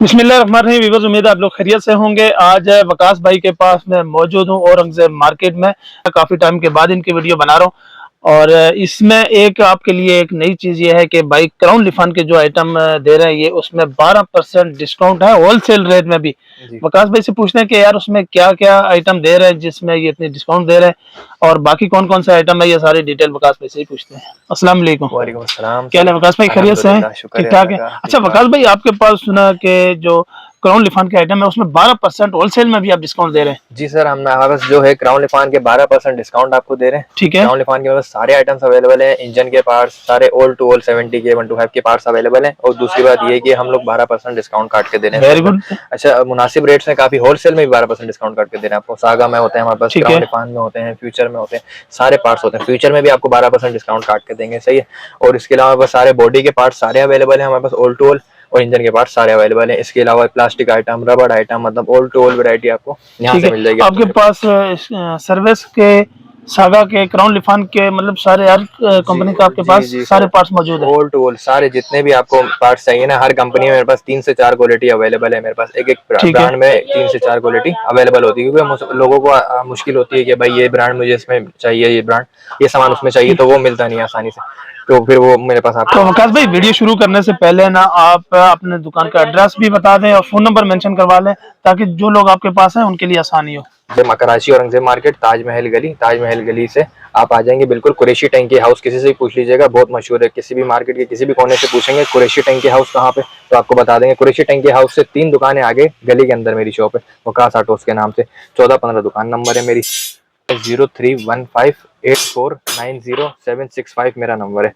बिस्मिल्लाहिर्रहमानिर्रहीम। वीवर्स, उम्मीद है आप लोग खैरियत से होंगे। आज वकास भाई के पास मैं मौजूद हूँ औरंगजेब मार्केट में। काफ़ी टाइम के बाद इनकी वीडियो बना रहा हूँ और इसमें एक आपके लिए एक नई चीज़ ये है कि भाई क्राउन लिफान के जो आइटम दे रहे हैं ये उसमें 12% डिस्काउंट है होलसेल रेट में भी। जी वकास भाई से पूछते हैं कि यार उसमें क्या क्या आइटम दे रहे हैं जिसमें ये इतनी डिस्काउंट दे रहे हैं और बाकी कौन कौन सा आइटम है, ये सारी डिटेल वकास भाई से ही पूछते हैं। अस्सलाम वालेकुम। वालेकुम अस्सलाम क्या हाल सर। है वकास भाई, खैरियत से हैं? अल्हम्दुलिल्लाह, शुक्र ठीक है ठाक अल्लाह है। का, अच्छा ठीक ठाक। वकास भाई, आपके पास सुना कि जो क्राउन लिफान के आइटम है उसमें 12% होलसेल में भी आप डिस्काउंट दे रहे हैं। जी सर, हम हमारे पास जो है क्राउन लिफान के 12% डिस्काउंट आपको दे रहे हैं। ठीक है। क्राउन लिफान के पास सारे आइटम्स अवेलेबल हैं। इंजन के पार्ट्स सारे ओल्ड टू ओल्ड 70 के 125 के पार्ट्स अवेलेबल हैं। और दूसरी बात ये है कि हम लोग 12% डिस्काउंट काट के दे रहे हैं वेरी इसके गुड। अंदर। अच्छा, मुनासिब रेट्स में काफी होलसेल में भी 12% डिस्काउंट काट के दे रहे हैं आपको। सागा में होते हैं हमारे पास, ठीक क्राउन है। लिफान में होते हैं, फ्यूचर में होते हैं, सारे पार्ट्स होते हैं। फ्यूचर में भी आपको 12% डिस्काउंट काट के देंगे, सही है। और इसके अलावा बस सारे बॉडी के पार्ट्स सारे अवेलेबल हैं हमारे पास, ओल्ड टू ओल्ड। और इंजन के पार्ट्स सारे अवेलेबल हैं। इसके अलावा प्लास्टिक आइटम, रबड़ आइटम, मतलब ओल्ड टू ओल्ड वैरायटी आपको यहाँ ठीक से है। मिल जाएगी आपके अपने। पास सर्विस के, सागा के, क्राउन लिफान के, मतलब सारे हर जी कंपनी का आपके जी पास जी सारे सर, पार्ट्स मौजूद है। ऑल टू ऑल सारे जितने भी आपको पार्ट्स चाहिए ना, हर कंपनी में मेरे पास 3 से 4 क्वालिटी अवेलेबल है। मेरे पास एक एक ठीक है। ब्रांड में 3 से 4 क्वालिटी अवेलेबल होती है, क्योंकि लोगों को मुश्किल होती है कि भाई ये ब्रांड मुझे इसमें चाहिए, ये ब्रांड ये सामान उसमें चाहिए, ठीक। तो वो मिलता नहीं आसानी से। तो फिर वो मेरे पास तो आपको। वकास भाई, वीडियो शुरू करने से पहले ना आप अपने दुकान का एड्रेस भी बता दें और फोन नंबर मेंशन करवा लें ताकि जो लोग आपके पास हैं उनके लिए आसानी हो। जब कराची औरंगजेब मार्केट, ताजमहल गली से आप आ जाएंगे, बिल्कुल कुरैशी टैंकी हाउस, किसी से भी पूछ लीजिएगा, बहुत मशहूर है। किसी भी मार्केट के किसी भी कोने से पूछेंगे कुरैशी टैंकी हाउस कहाँ पे, तो आपको बता देंगे। कुरैशी टैंकी हाउस से 3 दुकानें आगे गली के अंदर मेरी शॉप है, वकास ऑटोस के नाम से। 14-15 दुकान नंबर है मेरी। 0315849076 मेरा नंबर है।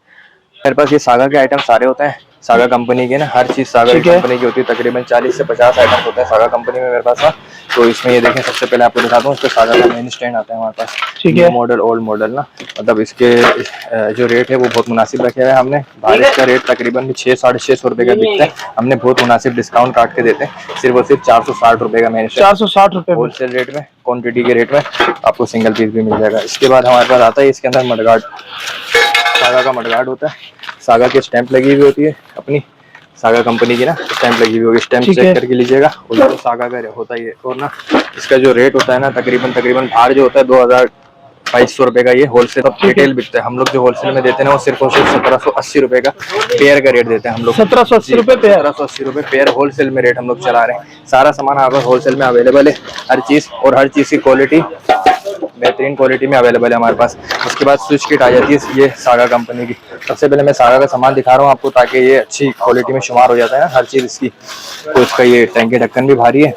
मेरे पास ये सागा के आइटम सारे होते हैं, सागा कंपनी के ना, हर चीज सागा की ठीक है। कंपनी की होती है। तकरीबन 40 से 50 आइटम होते हैं सागा कंपनी में मेरे पास ना। तो इसमें ये देखें, सबसे पहले आपको दिखाता हूँ, इस पे सागा का मेन स्टैंड आता है हमारे पास। ठीक न्यू है। मॉडल, ओल्ड मॉडल ना, मतलब इसके जो रेट है वो बहुत मुनासिब रखे हुए हैं हमने। बारिश का रेट तकरीबन 600-650 रुपए का बिकता है, हमने बहुत मुनासिब डिस्काउंट काट के देते हैं। सिर्फ और सिर्फ 460 रुपए का मेन 460 रुपए में। होलसेल रेट में, क्वान्टिटी के रेट में आपको सिंगल पीस भी मिल जाएगा। इसके बाद हमारे पास आता है इसके अंदर मडगार्ड, सागा का मडगार्ड होता है। सागा की स्टैंप लगी हुई होती है अपनी, सागा कंपनी की ना स्टैंप लगी हुई होगी, स्टैंप चेक करके लीजिएगा। और जो सागा का होता है ये, और ना इसका जो रेट होता है ना, तकरीबन बाहर जो होता है 2200 रुपए का, ये होलसेल रिटेल बिकता है। हम लोग जो होलसेल में देते हैं ना, वो सिर्फ और सिर्फ 1780 रुपए का पेयर का रेट देते हैं हम लोग। 1780 रुपए पेयर। 1780 रुपए पेयर होलसेल में रेट हम लोग चला रहे हैं। सारा सामान हमारे पास होलसेल में अवेलेबल है, हर चीज, और हर चीज की क्वालिटी बेहतरीन क्वालिटी में अवेलेबल है हमारे पास। उसके बाद स्विच किट आ जाती है ये सागा कंपनी की। सबसे पहले मैं सागा का सामान दिखा रहा हूँ आपको, ताकि ये अच्छी क्वालिटी में शुमार हो जाता है ना हर चीज़ इसकी। तो इसका ये टंकी ढक्कन भी भारी है,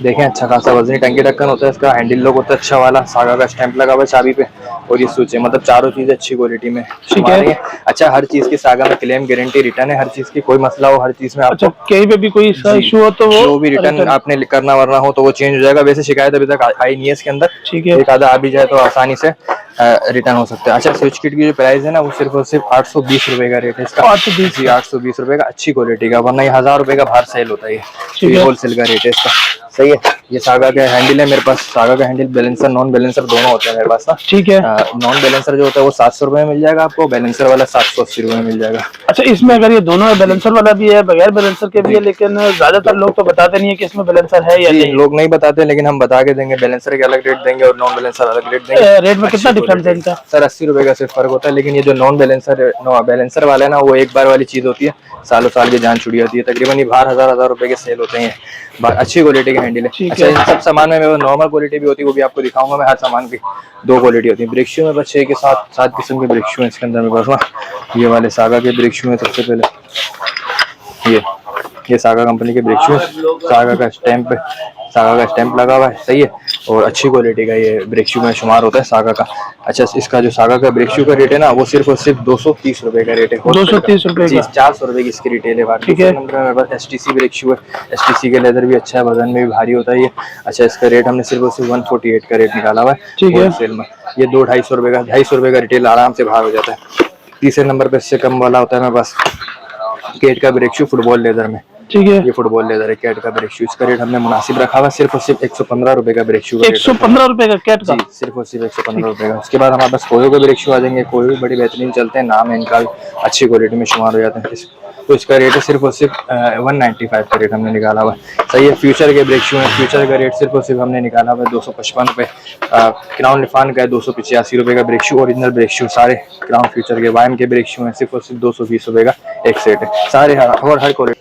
देखें, अच्छा खासा वजनी टंकी ढक्कन होता है इसका। हैंडल लॉक होता है अच्छा वाला, सागा का स्टैंप लगा हुआ है चाबी पे, और ये स्विच है। मतलब चारों चीजें अच्छी क्वालिटी में शुमार है। अच्छा, हर चीज की सागा में क्लेम गारंटी रिटर्न है, हर चीज की कोई मसला हो हर चीज में आपको। अच्छा, कहीं पे भी कोई इशू हो तो वो जो भी रिटर्न आपने करना वरना हो तो वो चेंज हो जाएगा। वैसे शिकायत अभी तक आई नहीं है इसके अंदर, ठीक है। एक आधा आ भी जाए तो आसानी से रिटर्न हो सकता है। अच्छा, स्विच किट की जो प्राइस है ना, वो सिर्फ और सिर्फ 820 रुपए का रेट है इसका। 820 जी, 820 रुपए का, अच्छी क्वालिटी का, वरना ये 1000 रुपए का बाहर सेल होता है। तो ये होलसेल का रेट है इसका, सही है। ये सागा का हैंडल है मेरे पास। सागा का हैंडल बैलेंसर, नॉन बैलेंसर दोनों होते हैं मेरे पास ना। ठीक है। नॉन बैलेंसर जो होता है वो 700 रुपए में मिल जाएगा आपको, बैलेंसर वाला 780 रुपए में मिल जाएगा। अच्छा, इसमें अगर ये दोनों है, बैलेंसर वाला भी है, बगैर बैलेंसर के भी है, लेकिन ज्यादातर लोग तो बताते नहीं है कि इसमें बैलेंसर है या नहीं। लोग नहीं बताते, लेकिन हम बता के देंगे। बैलेंसर के अलग रेट देंगे और नॉन बैलेंसर अलग रेट देंगे। रेट में कितना डिफरेंस है इनका? सर 80 रुपए का सिर्फ फर्क होता है। लेकिन ये जो नॉन बैलेंसर वाला है ना, वो एक बार वाली चीज होती है, सालों साल की जान छुड़ी होती है। तकरीबन ये बाहर 1000 रुपए के सेल होते हैं। अच्छी क्वालिटी का हैंडल है। अच्छा, इन सब सामान में नॉर्मल क्वालिटी भी होती है, वो भी आपको दिखाऊंगा मैं। हर सामान की 2 क्वालिटी होती है। ब्रेक शू में बस 6 के 7 किस्म के ब्रेक शू है इसके अंदर मेरे पास ना। ये वाले सागा के ब्रेक शू है। सबसे पहले ये सागा कंपनी के ब्रेक शू है, सागा का स्टैंप लगा हुआ है, सही है। और अच्छी क्वालिटी का ये ब्रेक शू में शुमार होता है सागा का। अच्छा, इसका जो सागा का ब्रेक शू का रेट है ना, वो सिर्फ और सिर्फ 230 रुपए का रेट है। 230 रुपए का। 400 रुपए की इसकी रिटेल है। ठीक है। मेरे पास STC ब्रेक शू है। STC के लेदर भी अच्छा है, वजन में भी भारी होता है ये। अच्छा, इसका रेट हमने सिर्फ और सिर्फ 148 का रेट निकाला हुआ है, ठीक है। होलसेल में। ये 200-250 रुपए का, 250 रुपए का रिटेल आराम से बाहर हो जाता है। तीसरे नंबर पे इससे कम वाला होता है मेरे पास केट का ब्रेक शू, फुटबॉल लेदर में। ठीक है। ये फुटबॉल लेदर है कैट का ब्रेक शू, इसका रेट हमने मुनासिब रखा हुआ, सिर्फ और सिर्फ 115 रुपए का ब्रेक शू का रेट 115 रुपए का कैट का? जी, सिर्फ और सिर्फ 115 रुपए का। उसके बाद हमारे पास कोयो के ब्रेक शू आ जाएंगे, कोयो भी बड़ी बेहतरीन चलते हैं, नाम है इनका, अच्छी क्वालिटी में शुमार हो जाते हैं। तो इसका रेट है सिर्फ और सिर्फ 195 का रेट हमने निकाला हुआ है। सही है। फ्यूचर के ब्रेक शू है, फ्यूचर का रेट सिर्फ और सिर्फ हमने निकाला हुआ है 255 रुपये। क्राउन लिफान का है 285 रुपये का brake shoe, original brake shoe सारे क्राउन फ्यूचर के। वाइम के ब्रेक शू हैं, सिर्फ और सिर्फ 220 रुपये का एक सेट है, सारे हर क्वालिटी।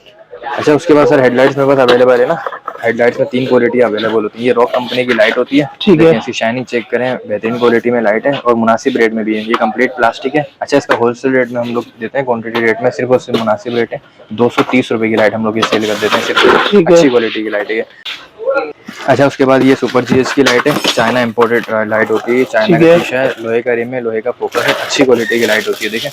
अच्छा, उसके बाद सर हेडलाइट्स मेरे पास अवेलेबल है ना। हेडलाइट्स में 3 क्वालिटी अवेलेबल होती है। ये रॉक कंपनी की लाइट होती है, ठीक है। इसकी शाइनिंग चेक करें, बेहतरीन क्वालिटी में लाइट है और मुनासिब रेट में भी है। ये कंप्लीट प्लास्टिक है। अच्छा, इसका होलसेल रेट में हम लोग देते हैं, क्वांटिटी रेट में सिर्फ और सिर्फ मुनासिब रेट है 230 रुपये की लाइट हम लोग ये सेल कर देते हैं, सिर्फ अच्छी क्वालिटी की लाइट है। अच्छा, उसके बाद ये सुपर जीएस की लाइट है, चाइना इंपोर्टेड लाइट होती है, चाइना का शीशा है, लोहे का रिम है, लोहे का फोकस है, अच्छी क्वालिटी की लाइट होती है। देखें,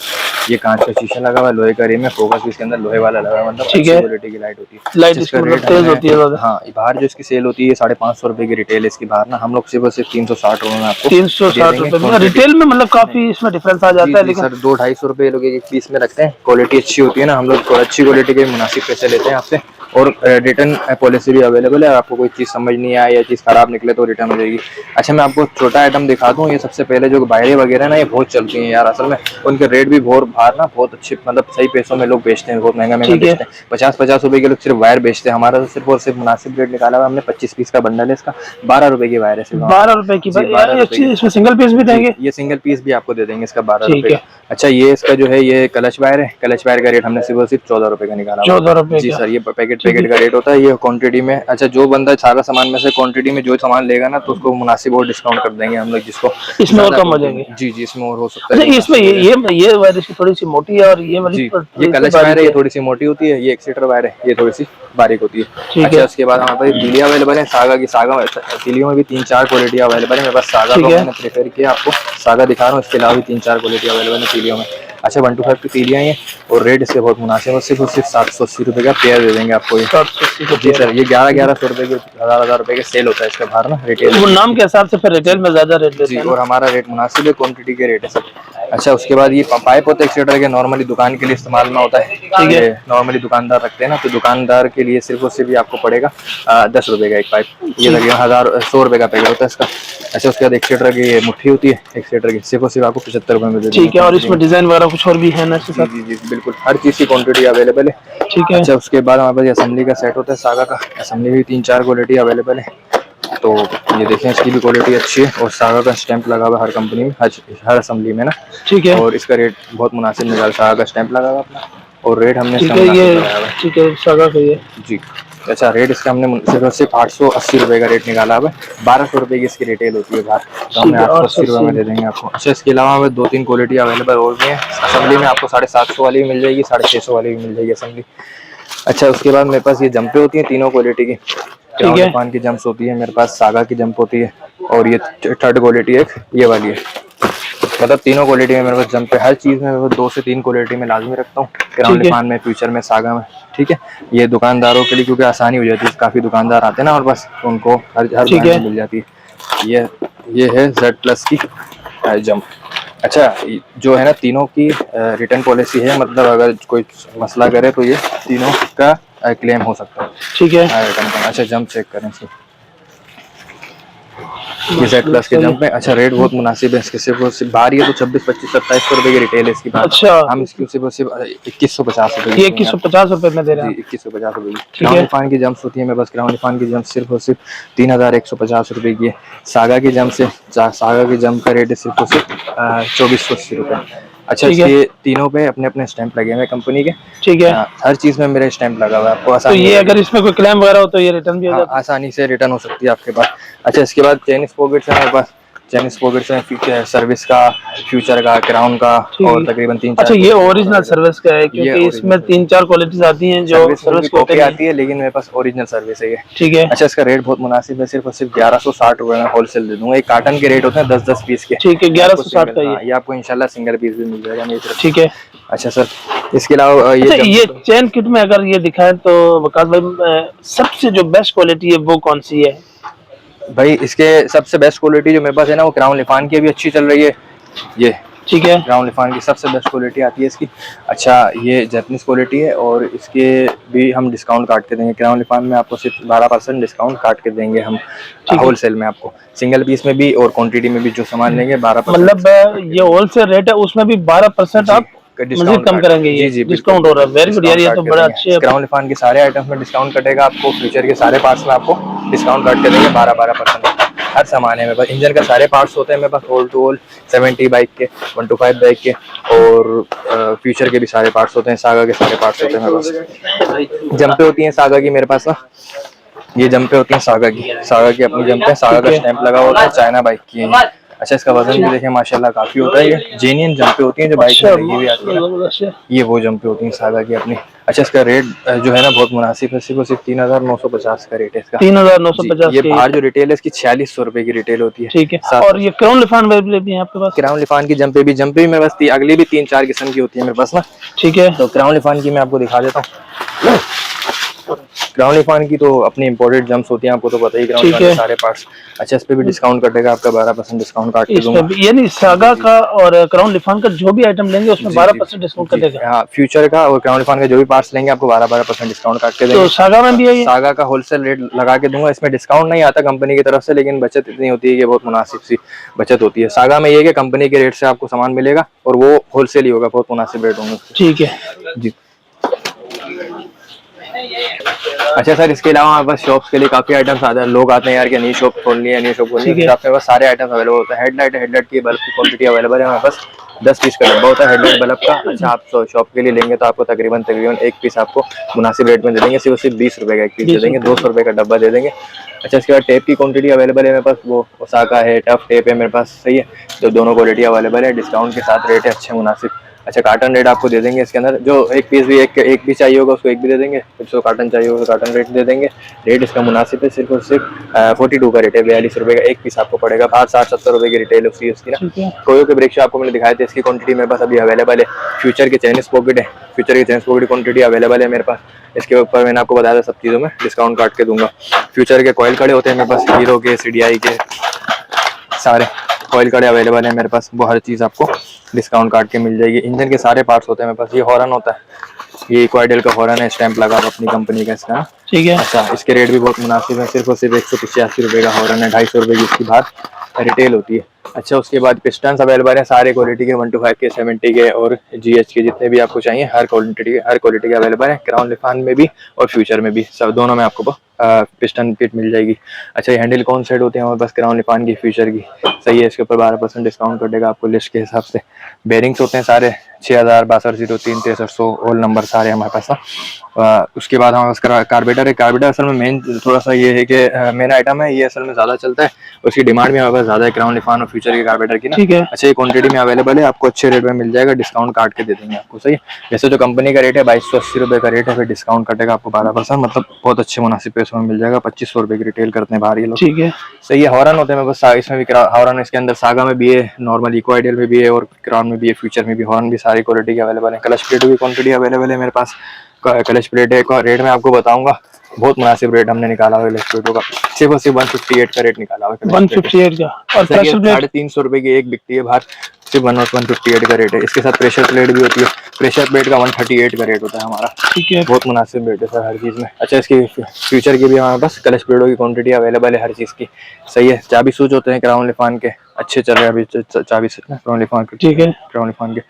ये कांच का शीशा लगा हुआ है, लोहे का रिम है, फोकस भी इसके अंदर लोहे वाला लगा हुआ है, मतलब अच्छी क्वालिटी की लाइट होती है। लाइट इसका रेट तेज होती है। हाँ, बाहर जो इसकी सेल होती है 550 रुपए की रिटेल है इसकी बाहर ना, हम लोग सिर्फ 360 रुपए में आपको 360 रुपए रिटेल में, मतलब काफी इसमें डिफरेंस आ जाता है। लेकिन सर 200-250 रुपए लोग एक पीस में रखते हैं, क्वालिटी अच्छी होती है ना, हम लोग थोड़ा अच्छी क्वालिटी के मुनासिब पैसे लेते हैं आपसे। और रिटर्न पॉलिसी भी अवेलेबल है, आपको कोई चीज़ समझ नहीं आए या चीज़ खराब निकले तो रिटर्न हो जाएगी। अच्छा, मैं आपको छोटा आइटम दिखा दूँ। ये सबसे पहले जो वायरें वगैरह ना, ये बहुत चलती हैं यार, असल में उनके रेट भी बहुत बाहर ना बहुत अच्छे, मतलब सही पैसों में लोग बेचते हैं, बहुत महंगा बेचते हैं। 50-50 रुपए के लोग सिर्फ वायर बेचते हैं, हमारा तो सिर्फ और सिर्फ मुनासिब रेट निकाला हुआ हमने। 25 पीस का बंडल है इसका, 12 रुपए की वायर है सिर्फ। 12 रुपए की। इसमें सिंगल पीस भी देंगे? ये सिंगल पीस भी आपको दे देंगे इसका 12 रुपए। अच्छा, ये इसका जो है ये क्लच वायर है, क्लच वायर का रेट हमने सिर्फ 14 रुपए का निकाला। 14 रुपए जी सर, ये पैकेट का रेट होता है, ये क्वांटिटी में। अच्छा, जो बंदा सारा सामान में से क्वांटिटी में जो सामान लेगा ना, तो उसको मुनासिब और डिस्काउंट कर देंगे हम लोग, जिसको इसमें और कम हो जाएंगे। जी, इसमें और हो सकता है। इसमें ये वायर इसकी थोड़ी सी मोटी है, और ये वाली ये क्लच वायर है, ये थोड़ी सी मोटी होती है। ये एक्सीटर वायर है, ये थोड़ी सी बारीक होती है। अच्छा, उसके बाद हमारे पास तीलियां अवेलेबल है, सागा की। सागा तीलियों में भी 3-4 क्वालिटी अवेलेबल है मेरे पास। सागा को मैंने प्रेफर किया, आपको सागा दिखा रहा हूँ, इसके अलावा भी 3-4 क्वालिटी अवेलेबल है तीलियों में। अच्छा, 125 की तीलियां हैं और रेट इसके बहुत मुनासिब है, सिर्फ 780 रुपए का पेयर दे देंगे आपको ये। 780 जी सर, ये 1100 रुपए के 1000 रुपए के सेल होता है इसका बाहर ना, रिटेल। वो नाम के हिसाब से फिर रिटेल में ज्यादा रेट देते हैं, और हमारा रेट मुनासिब है, क्वांटिटी के रेट है सब। अच्छा, उसके बाद ये पाइप होता है एक्सीटर के, नॉर्मली दुकान के लिए इस्तेमाल में होता है, ठीक है। नॉर्मली दुकानदार रखते हैं ना, तो दुकानदार के लिए सिर्फ और सिर्फ भी आपको पड़ेगा 10 रुपए का एक पाइप। ये लगे 100 रुपए का पैकेट होता है इसका। अच्छा, उसके बाद एक्सीटर की ये मुट्ठी होती है, एक्सीटर की सिर्फ और सिर्फ आपको 75 रुपए में दे देंगे, ठीक है। और इसमें डिजाइन वगैरह कुछ और भी है ना? जी, बिल्कुल, हर चीज की क्वांटिटी अवेलेबल है, ठीक है। अच्छा, उसके बाद हमारे पास असेंबली का सेट होता है, सागा का। असेंबली भी 3-4 क्वालिटी अवेलेबल है, तो ये देखें, इसकी भी क्वालिटी अच्छी है और सागा का स्टैंप लगा हुआ है हर कंपनी में, हर असेंबली में ना, ठीक है। और इसका रेट बहुत मुनासिब निकाल, सागा का स्टैंप लगा हुआ अपना, और रेट हमने ठीक है सागा का ये जी। अच्छा, रेट इसका हमने सिर्फ 880 रुपए का रेट निकाला है, 1200 रुपए की इसकी रिटेल होती है बाहर, तो हमने 880 रुपए में दे देंगे आपको। अच्छा, इसके अलावा हमें 2-3 क्वालिटी अवेलेबल और भी है। असेंबली में आपको 750 वाली भी मिल जाएगी, 650 वाली भी मिल जाएगी असेंबली। अच्छा, उसके बाद मेरे पास ये जंपें होती हैं तीनों क्वालिटी की, क्राउन की जंप्स होती है मेरे पास, सागा की जंप होती है, और ये थर्ड क्वालिटी एक ये वाली है। मतलब तीनों क्वालिटी में मेरे पास जंप है, हर चीज़ में 2 से 3 क्वालिटी में लाजमी रखता हूँ, क्राउन लिफान में, फ्यूचर में, सागा में, ठीक है। ये दुकानदारों के लिए क्योंकि आसानी हो जाती है, काफ़ी दुकानदार आते हैं ना और बस उनको हर ब्रांड मिल जाती है। ये है Z+ की जंप। अच्छा, जो है ना, तीनों की रिटर्न पॉलिसी है, मतलब अगर कोई मसला करे तो ये तीनों का क्लेम हो सकता है, ठीक है। अच्छा, जंप चेक करें इसकी, ये Z+ के जंप में। अच्छा, रेट बहुत मुनासिब है इसके, सिर्फ बाहर ये तो 26, 25, 2700 रुपए की रिटेल है इसकी बात। अच्छा, हम इसकी सिर्फ 2150 रुपए, 2150 रुपए में दे रहे हैं, 2150 रुपए की। क्राउन लिफान की जंप्स होती है मेरे पास, क्राउन लिफान की जंप सिर्फ और सिर्फ 3150 रुपए की है। सागा की जंप का रेट है सिर्फ और सिर्फ 2480 रुपए। अच्छा, इसके तीनों पे अपने अपने स्टैंप लगे हुए कंपनी के, ठीक है। हर चीज में मेरा स्टैंप लगा हुआ है, आपको आसानी, तो ये अगर इसमें कोई क्लेम वगैरह हो तो ये रिटर्न भी हो जाता है, आसानी से रिटर्न हो सकती है आपके पास। अच्छा, इसके बाद चाइनीज पॉकेट्स है मेरे पास, चाइनीज पॉकेट्स में सर्विस का, फ्यूचर का, क्राउन का, और तकरीबन 3-4। अच्छा, ये ओरिजिनल सर्विस का है, क्योंकि इसमें 3-4 क्वालिटीज आती हैं जो सर्विस कॉपी आती है, लेकिन मेरे पास ओरिजिनल सर्विस है ये, ठीक है। अच्छा, इसका रेट बहुत मुनासिब है, सिर्फ और सिर्फ 1160 रुपए में होलसेल दे दूंगा। एक कार्टन के रेट होते हैं 10-10 पीस के, ठीक है। 1160 का ये आपको इंशाल्लाह सिंगल पीस भी मिल जाएगा मेरी तरफ, ठीक है। अच्छा सर, इसके अलावा ये चेन किट में अगर ये दिखाएं तो वकास भाई, सबसे जो बेस्ट क्वालिटी है वो कौन सी है? भाई, इसके सबसे बेस्ट क्वालिटी जो मेरे पास है ना, वो क्राउन लिफान की भी अच्छी चल रही है। ये ठीक है। क्राउन लिफान की सबसे बेस्ट क्वालिटी आती है इसकी। अच्छा ये जैपनीज क्वालिटी है और इसके भी हम डिस्काउंट काट के देंगे। क्राउन लिफान में आपको सिर्फ 12% डिस्काउंट काट के देंगे हम होलसेल में आपको, सिंगल पीस में भी और क्वांटिटी में भी जो सामान लेंगे 12%। मतलब ये होलसेल रेट है, उसमें भी 12% आप मजीद कम करेंगे? ये जी डिस्काउंट हो रहा है, वेरी गुड यार, ये तो बड़ा अच्छे। क्राउन लिफान के सारे आइटम्स में डिस्काउंट कटेगा आपको, फ्यूचर के सारे पार्ट्स में आपको डिस्काउंट काट के देंगे 12% हर सामान है मेरे पास। इंजन का सारे पार्ट्स होते हैं मेरे पास, होल टू होल 70 बाइक के, 125 बाइक के, और फ्यूचर के भी सारे पार्ट्स होते हैं, सागा के सारे पार्ट्स होते हैं मेरे पास। जंपे होती हैं सागा की मेरे पास ना, ये जंपे होती हैं सागा की अपनी जंपे, सागा का स्टैंप लगा होता है, चाइना बाइक की है। अच्छा इसका वजन भी देखें माशाल्लाह काफी होता है, ये जेन्युइन जंपे होती हैं जो बाइक में लगी हुई आती है, ये वो जंपे होती हैं सागा की अपनी। अच्छा इसका रेट जो है ना बहुत मुनासिब है, सिर्फ 3950 का रेट है इसका। 3950। ये बाहर जो रिटेल है इसकी 4600 रुपए की रिटेल होती है। ठीक है। और ये क्राउन लिफान भी है आपके पास? क्राउन लिफान की जंपे भी मेरे पास अगली भी 3-4 किस्म की होती है मेरे पास ना। ठीक है। तो क्राउन लिफान की मैं आपको दिखा देता हूँ। क्राउन लिफान की तो अपनी इंपोर्टेड जम्प्स होती हैं, आपको तो पता ही, क्राउन लिफान के सारे पार्ट्स। अच्छा इस पे भी डिस्काउंट कटेगा आपका, 12% डिस्काउंट काट के दूंगा। यानी सागा का और क्राउन लिफान का जो भी आइटम लेंगे उसमें 12% डिस्काउंट कटेगा। हाँ फ्यूचर का और क्राउन लिफान का जो भी पार्ट्स लेंगे आपको 12% डिस्काउंट काट के देंगे। तो सागा में भी है? सागा का होलसेल रेट लगा के दूंगा, इसमें डिस्काउंट नहीं आता कंपनी की तरफ से, लेकिन बचत इतनी होती है कि बहुत मुनासिब सी बचत होती है। सागा में ये कि कंपनी के रेट से आपको सामान मिलेगा और वो होलसेल ही होगा, बहुत मुनासिब रेट होंगे। ठीक है जी। अच्छा सर इसके अलावा हमारे पास शॉप्स के लिए काफी आइटम्स आते हैं, लोग आते हैं यार कि नई शॉप खोलनी है, नई शॉप खोलनी है, आपके पास सारे आइटम्स अवेलेबल होते हैं। हेडलाइट की बल्ब की क्वांटिटी अवेलेबल है हमारे पास, 10 पीस का डब्बा होता है हेडलाइट बल्ब का। अच्छा आप शॉप के लिए लेंगे तो आपको तकरीबन एक पीस आपको मुनासिब रेट में दे देंगे, सिर्फ 20 रुपए का एक पीस दे देंगे, 200 रुपए का डब्बा दे देंगे। अच्छा इसके बाद टेप की क्वांटिटी अवेलेबल है मेरे पास, वो ओसाका है, टफ टेप है मेरे पास, सही है, तो दोनों क्वालिटी अवेलेबल है, डिस्काउंट के साथ रेट है अच्छे मुनासिब। अच्छा कार्टन रेट आपको दे देंगे इसके अंदर, जो एक पीस भी एक पीस चाहिए होगा उसको एक भी दे देंगे, जो कार्टन चाहिए होगा कार्टन रेट दे देंगे। रेट इसका मुनासिब है, सिर्फ और सिर्फ 42 का रेट है, 42 रुपए का एक पीस आपको पड़ेगा। बाहर 60-70 रुपए की रिटेल होती है उसकी ना। कोयो के ब्रेक आपको मैंने दिखाए थे, इसकी क्वांटिटी मेरे पास अभी अवेलेबल है। फ्यूचर के चैनिस पॉकेट है, फ्यूचर के चैनिस पॉकेट क्वांटिटी अवेलेबल है मेरे पास, इसके ऊपर मैंने आपको बताया था सब चीज़ों में डिस्काउंट काट के दूंगा। फ्यूचर के कॉइल कड़े होते हैं मेरे पास, हीरो के, CDI के, सारे कॉइल कड़े अवेलेबल है मेरे पास, वो हर चीज़ आपको डिस्काउंट काट के मिल जाएगी। इंजन के सारे पार्ट्स होते हैं मेरे पास। ये हॉर्न होता है, ये इक्वाइडल का हॉर्न है, स्टैंप लगा हुआ अपनी कंपनी का इसका। ठीक है। अच्छा इसके रेट भी बहुत मुनासिब है, सिर्फ और सिर्फ 185 रुपये का हॉर्न है, 250 रुपये की इसकी बाहर रिटेल होती है। अच्छा उसके बाद पिस्टन्स अवेलेबल है सारे क्वालिटी के, 125 के, 70 के और GH के, जितने भी आपको चाहिए हर क्वालिटी के अवेलेबल है। क्राउन लिफान में भी और फ्यूचर में भी, सब दोनों में आपको पिस्टन किट मिल जाएगी। अच्छा ये हैंडल कौन सेट होते हैं हमारे पास क्राउन लिफान की, फ्यूचर की, सही है, इसके ऊपर 12% डिस्काउंट कटेगा आपको लिस्ट के हिसाब से। बेरिंग्स होते हैं सारे 6000, 6203, 6300 ऑल नंबर सारे हमारे पास। उसके बाद हमारे पास कार्बेटर है। कार्बेटर असल में मेन थोड़ा सा ये है कि मेन आइटम है, ये असल में ज़्यादा चलता है, उसकी डिमांड भी हमारे पास ज़्यादा है क्राउन लिफान और फ्यूचर के कार्बेटर की ना। ठीक है। अच्छा ये क्वांटिटी में अवेलेबल है, आपको अच्छे रेट में मिल जाएगा, डिस्काउंट काट के दे देंगे आपको, सही है। वैसे जो कंपनी का रेट है 2280 रुपये का रेट है, फिर डिस्काउंट कटेगा आपको 12%, मतलब बहुत अच्छे मुनासिब पैसों में मिल जाएगा। 2500 रुपये की रिटेल करते हैं बाहर ये लोग। ठीक है। सही है। हॉर्न होते हैं बस, इसमें भी हॉर्न इसके अंदर सागा में भी है, नॉर्मल इको आइडियल में भी है और क्राउन में भी है, फ्यूचर में भी हॉर्न भी सारी क्वालिटी के अवेलेबल है। क्लच प्लेटों की क्वांटिटी अवेलेबल है मेरे पास। क्लच प्लेट है, रेट मैं आपको बताऊंगा, बहुत मुनासिब रेट हमने निकाला हुआ है क्लच प्लेटों का, सिर्फ और सिर्फ 158 का रेट निकाला हुआ है 158 का। और प्रेशर प्लेट 350 रुपये की एक बिकती है बाहर, सिर्फ 158 का रेट है। इसके साथ प्रेशर प्लेट भी होती है, प्रेशर प्लेट का 138 का रेट होता है हमारा। ठीक है। बहुत मुनासिब रेट है सर हर चीज़ में। अच्छा इसकी फ्यूचर की भी हमारे पास क्लच प्लेटों की क्वांटिटी अवेलेबल है हर चीज़ की, सही है। चाबी सूच होते हैं क्राउन लिफान के, अच्छे चल रहे हैं अभी चाबी सूच ना क्राउन लिफान के। ठीक है। क्राउन लिफान के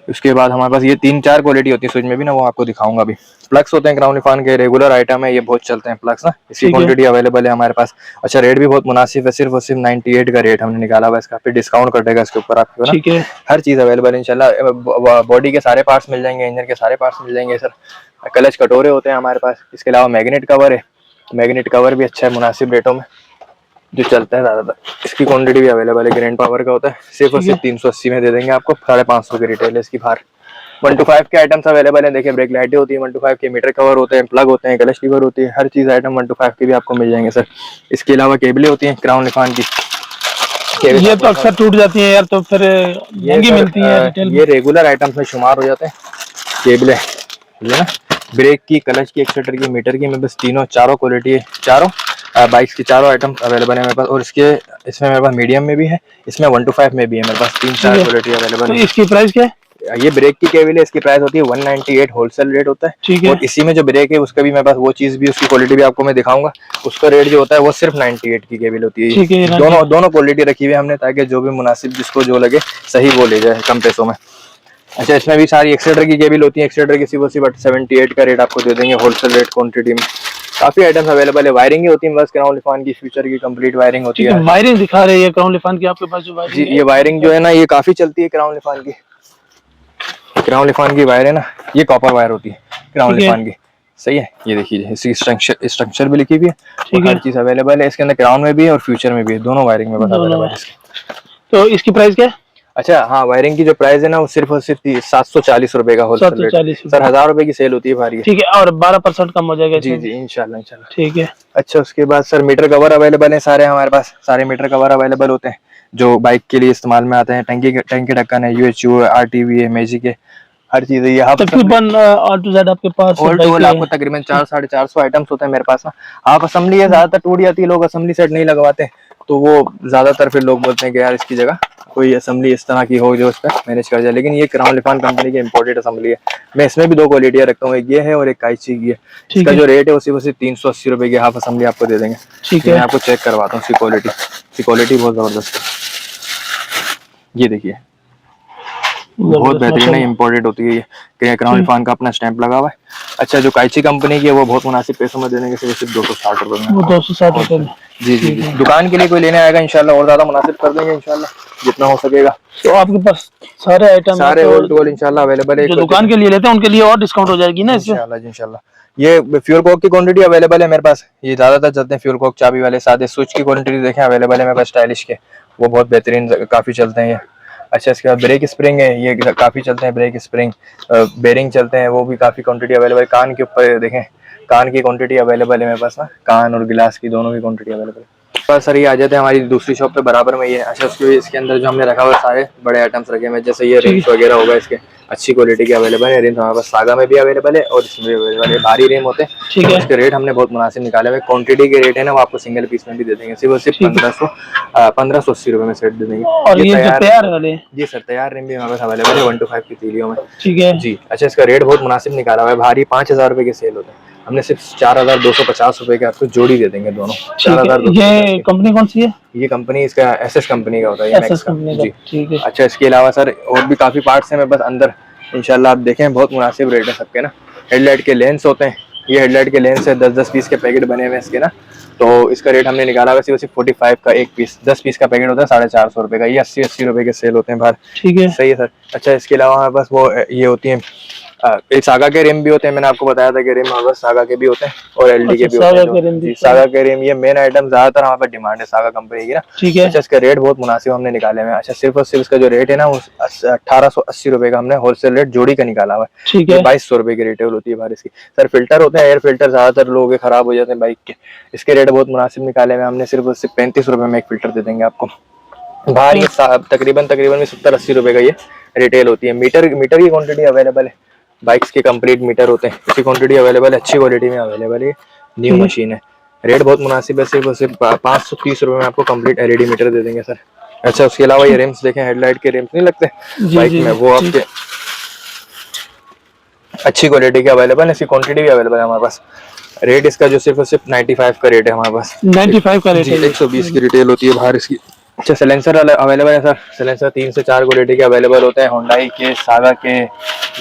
उसके बाद हमारे पास ये 3-4 क्वालिटी होती है स्विच में भी ना, वो आपको दिखाऊंगा अभी। प्लग्स होते हैं क्राउन लिफान के, रेगुलर आइटम है ये, बहुत चलते हैं प्लग्स ना, इसकी क्वांटिटी अवेलेबल है हमारे पास। अच्छा रेट भी बहुत मुनासिब है, सिर्फ और सिर्फ 98 का रेट हमने निकाला हुआ है इसका, फिर डिस्काउंट कटेगा इसके ऊपर आपको ना। ठीक है। हर चीज़ अवेलेबल है इंशाल्लाह। बॉडी के सारे पार्ट्स मिल जाएंगे, इंजन के सारे पार्ट्स मिल जाएंगे सर। क्लच कटोरे होते हैं हमारे पास, इसके अलावा मैग्नेट कवर है, मैग्नेट कवर भी अच्छा है मुनासिब रेटों में जो चलता है ज़्यादातर। इसकी क्वांटिटी भी अवेलेबल है, ग्रैंड पावर का होता है, सिर्फ और सिर्फ 380 में दे देंगे आपको, 550 की रिटेल है इसकी बाहर। 125 के आइटम्स अवेलेबल है, देखिए ब्रेक लाइटें होती है 125 के, मीटर कवर होते हैं, प्लग होते हैं, क्लच लीवर होती है, हर चीज़ आइटम 125 के भी आपको मिल जाएंगे सर। इसके अलावा केबलें होती हैं क्राउन लिफान की, ये तो अक्सर टूट जाती है यार, तो फिर महंगी मिलती है रिटेल में। ये रेगुलर आइटम्स में शुमार हो जाते हैं केबलें, ये ना ब्रेक की, क्लच की, एक्सीटर की, मीटर की, में बस चारों क्वालिटी है, चारों बाइक्स की चारों आइटम अवेलेबल है मेरे पास। और इसमें मेरे पास मीडियम में भी है, इसमें 1 to 5 में भी है मेरे पास, 3-4 क्वालिटी अवेलेबल तो है। इसकी प्राइस क्या है? ये ब्रेक की केबल है, इसकी प्राइस होती है 198 होलसेल रेट होता है। ठीक है। और इसी में जो ब्रेक है उसका भी मेरे पास वो चीज भी, उसकी क्वालिटी भी आपको मैं दिखाऊंगा। उसका रेट जो होता है वो सिर्फ 98 की केबल होती ठीक है, है। दोनों क्वालिटी रखी हुई है हमने, ताकि जो भी मुनासिब जिसको जो लगे सही वो ले जाए कम पैसों में। अच्छा, इसमें भी सारी एक्सेलेटर की केबल होती है। एक्सेलेटर की सिर्फ 78 का रेट आपको दे देंगे होलसेल रेट क्वांटिटी में। काफी आइटम्स अवेलेबल है। वायरिंग होती है बस क्राउन लिफान की, फ्यूचर की कंप्लीट वायरिंग होती है। वायरिंग दिखा रहे हैं क्राउन लिफान की आपके पास जो वायरिंग जी, ये वायरिंग जो है ना, ये काफी चलती है क्राउन लिफान की। क्राउन लिफान की वायर है ना, ये कॉपर वायर होती है क्राउन लिफान की। सही है, ये देखिए इसकी स्ट्रक्चर भी लिखी हुई है, और हर चीज अवेलेबल है इसके अंदर। क्राउन में भी है और फ्यूचर में भी है, दोनों वायरिंग में बस अवेलेबल है इसकी। तो इसकी प्राइस क्या है? अच्छा हाँ, वायरिंग की जो प्राइस है ना वो सिर्फ 740 रुपए का होलसेल रेट सर। 1000 रुपए की सेल होती है भारी। ठीक है, और 12% कम हो जाएगा। जी जी, इंशाल्लाह। ठीक है। अच्छा, उसके बाद सर मीटर कवर अवेलेबल है सारे हमारे पास। सारे मीटर कवर अवेलेबल होते हैं जो बाइक के लिए इस्तेमाल में आते हैं। टंकी ढक्कन है, UHU है, RTV है, मैजिक है, हर चीज है। ये तकरीबन ऑल टू जेड आपके पास ऑल टू ऑल आपको तकरीबन 400-450 आइटम्स होते हैं मेरे पास ना। आप असेंबली है, ज्यादातर टूट जाती है, लोग असेंबली सेट नहीं लगवाते, तो वो ज्यादातर फिर लोग बोलते हैं कि यार इसकी जगह कोई असेंबली इस तरह की हो जो इस पर मैनेज कर जाए। लेकिन ये क्राउन लिफान कंपनी की इंपोर्टेड असेंबली है। मैं इसमें भी 2 क्वालिटियां रखता हूँ, एक ये है और एक काइची की है। इसका जो रेट है उसी 380 रुपए की हाफ असेंबली आपको दे देंगे। ठीक है, मैं आपको चेक करवाता हूँ इसकी क्वालिटी बहुत जबरदस्त है। ये देखिए, बहुत बेहतरीन है, इम्पोर्टेड होती है ये। क्राउन लिफान का अपना स्टैंप लगा हुआ है। अच्छा, जो काइची कंपनी की है वो बहुत मुनासिब पैसों में दे देंगे, सिर्फ 260 रुपए में। वो 260 रुपए में। जी जी जी, दुकान के लिए कोई लेने आएगा इंशाल्लाह और ज्यादा मुनासिब कर देंगे इंशाल्लाह, जितना हो सकेगा। तो आपके पास सारे आइटम सारे ऑल टू ऑल इंशाल्लाह अवेलेबल है। जो दुकान के लिए लेते हैं उनके लिए और डिस्काउंट हो जाएगी ना इसमें इंशाल्लाह। ये फ्यूल कॉक की क्वांटिटी अवेलेबल है मेरे पास। ये ज्यादातर चलते हैं फ्यूल कॉक चाबी वाले। सादे स्विच की क्वांटिटी देखें अवेलेबल है मेरे पास स्टाइलिश के, वो बहुत बेहतरीन काफी चलते हैं ये। अच्छा, इसके बाद ब्रेक स्प्रिंग है, ये काफी चलते हैं ब्रेक स्प्रिंग। बेरिंग चलते हैं, वो भी काफी क्वांटिटी अवेलेबल है। कान के ऊपर देखें, कान की क्वांटिटी अवेलेबल है मेरे पास ना, कान और गिलास की दोनों की क्वांटिटी अवेलेबल है। सर ये आ जाते हैं हमारी दूसरी शॉप पे बराबर में ये। अच्छा, इसके अंदर जो हमने रखा हुआ सारे बड़े आइटम्स रखे हैं, जैसे ये रिम्स वगैरह होगा, इसके अच्छी क्वालिटी के अवेलेबल है। रिम्स हमारे पास सागा में भी अवेलेबल है और इसमें भी अवेलेबल है। भारी रिम होते हैं। ठीक है, इसके रेट हमने बहुत मुनासिब निकाले हुए। क्वांटिटी के रेट है ना वो आपको सिंगल पीस में भी दे देंगे, सिर्फ 1580 रुपए में सेट दे देंगे। और ये तैयार वाले? जी सर, तैयार रिम भी हमारे पास अवेलेबल है 1 to 5 की तीलियों में। ठीक है जी। अच्छा, इसका रेट बहुत मुनासिब निकाला हुआ है। भारी 5000 रुपए के सेल होते हैं, हमने सिर्फ 4250 रुपए के आपको जोड़ी दे देंगे दोनों। 4250। ये कंपनी कौन सी है? ये कंपनी इसका SS कंपनी का होता है, SS कंपनी का। ठीक है। अच्छा, इसके अलावा सर और भी काफी पार्ट्स हैं मेरे पास अंदर, इंशाल्लाह आप देखें बहुत मुनासिब रेट है सबके ना। हेडलाइट के लेंस होते हैं, ये हेडलाइट के लेंस है, 10-10 पीस के पैकेट बने हुए इसके ना। तो इसका रेट हमने निकाला हुआ सिर्फ 45 का एक पीस, 10 पीस का पैकेट होता है 450 रुपए का। ये 80-80 रुपए के सेल होते हैं बाहर। ठीक है, सही है सर। अच्छा, इसके अलावा हमारे पास वो ये होती है, एक सागा के रिम भी होते हैं। मैंने आपको बताया था कि रिम हमारे पास सागा के भी होते हैं और LD के भी होते हैं। सागा के रिम ये मेन आइटम ज्यादातर हमारे पास डिमांड है सागा कंपनी की ना। ठीक है। अच्छा, इसका रेट बहुत मुनासिब हमने निकाले हुए हैं। अच्छा, सिर्फ और सिर्फ इसका जो रेट है ना वो 1880 रुपए का हमने होलसेल रेट जोड़ी का निकाला हुआ है। ठीक है। 2200 रुपए की रिटेल होती है बाहर इसकी। सर फिल्टर होते हैं, एयर फिल्टर ज्यादातर लोगों के खराब हो जाते हैं बाइक के, इसके रेट बहुत मुनासिब निकाले हुए हमने। सिर्फ 35 रुपए में एक फिल्टर दे देंगे आपको। बाहर ये तकरीबन 70-80 रुपए का ये रिटेल होती है। मीटर की क्वांटिटी अवेलेबल है, बाइक्स के कंप्लीट मीटर होते हैं, इसकी क्वांटिटी अवेलेबल है, अच्छी क्वालिटी में अवेलेबल है। न्यू मशीन है, रेट बहुत मुनासिब है, सिर्फ 530 रुपए में आपको कंप्लीट LED मीटर दे देंगे सर। अच्छा, उसके अलावा ये रिम्स देखें, हेडलाइट के रिम्स नहीं लगते बाइक में, वो आपके अच्छी क्वालिटी के अवेलेबल है, इसकी क्वांटिटी भी अवेलेबल है हमारे पास। रेट इसका जो सिर्फ 95 का रेट है हमारे पास। 95 का रेट है, 120 की रिटेल होती है बाहर इसकी। अच्छा, सिलेंसर अवेलेबल है सर। सिलेंसर 3 से 4 क्वालिटी के अवेलेबल होते हैं, होंडाई के, सागा के,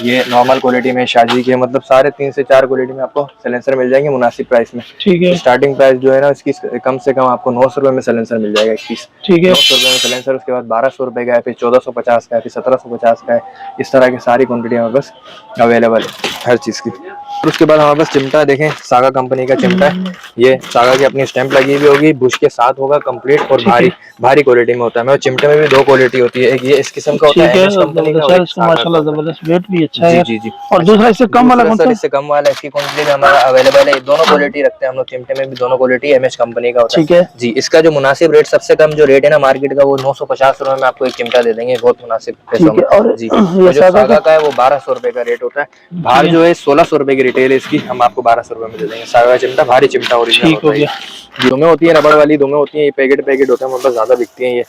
ये नॉर्मल क्वालिटी में, शाजी के, मतलब सारे 3 से 4 क्वालिटी में आपको सिलेंसर मिल जाएंगे मुनासिब प्राइस में। ठीक है। स्टार्टिंग प्राइस जो है ना इसकी कम से कम आपको 900 रुपए में सिलेंसर मिल जाएगा एक पीस। ठीक है। 900 रुपए में सिलेंसर, उसके बाद 1200 रुपए का है, फिर 1450 का है, फिर 1750 का है। इस तरह की सारी क्वांटिटी हमारे पास अवेलेबल है हर चीज की। और उसके बाद हमारे पास चिमटा देखें, सागा कंपनी का चिमटा है। ये सागा की अपनी स्टैंप लगी हुई होगी, बुश के साथ होगा कंप्लीट, और भारी क्वालिटी में होता है। चिमटे में भी 2 क्वालिटी होती है, एक ये इस किस्म का होता है कंपनी का, माशाल्लाह जबरदस्त, वेट भी अच्छा है। जी जी। और दूसरा इससे कम वाला कौन सा? इससे कम वाला इसकी क्वांटिटी में हमारा अवेलेबल है। दोनों क्वालिटी रखते हैं हम लोग, चिमटे में भी दोनों क्वालिटी MS कंपनी का होता है। ठीक है जी। इसका जो मुनासिब रेट, सबसे कम जो रेट है ना मार्केट का, वो 950 रुपए में आपको एक चिमटा दे देंगे, बहुत मुनासिब पैसों में। और जी, जो सागा का है वो 1200 रुपए का रेट होता है। बाहर जो है 1600 रुपए की रिटेल है इसकी, हम आपको 1200 रुपए में दे देंगे। सागा चिमटा भारी चिमटा ओरिजिनल होता है। दुमे होती है रबड़ वाली, दुमे होती है, ये पैकेट होते हैं, मतलब ज्यादा बिकती हैं ये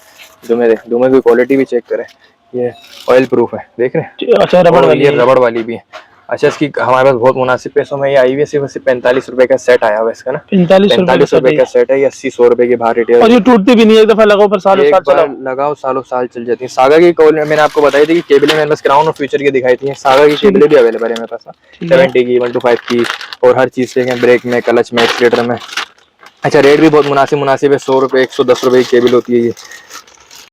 दुमे की क्वालिटी भी चेक करें, ये ऑयल प्रूफ है, देख रहे हैं। अच्छा रबड़ वाली ये है। रबड़ वाली भी है। अच्छा, इसकी हमारे पास बहुत मुनासिब पैसों में ये आई हुई है, सिर्फ 45 रुपए का सेट आया हुआ है इसका ना, 45 रुपए का सेट है, ये 80-100 रुपए की बाहर रिटेल। और ये टूटती भी नहीं है, एक दफा लगाओ पर सालों एक साल बार चलाओ। लगाओ सालों साल चल जाती है। सागा की मैंने आपको बताई थी कि केबलें मैंने बस क्राउन और फ्यूचर की दिखाई थी, सागा की केबलें भी अवेलेबल है मेरे पास ना, 70 की, 125 की, और हर चीज देखें, ब्रेक में, क्लच में, एक्सीलेटर में। अच्छा, रेट भी बहुत मुनासिब है, 100 रुपए 110 रुपए की केबल होती है ये।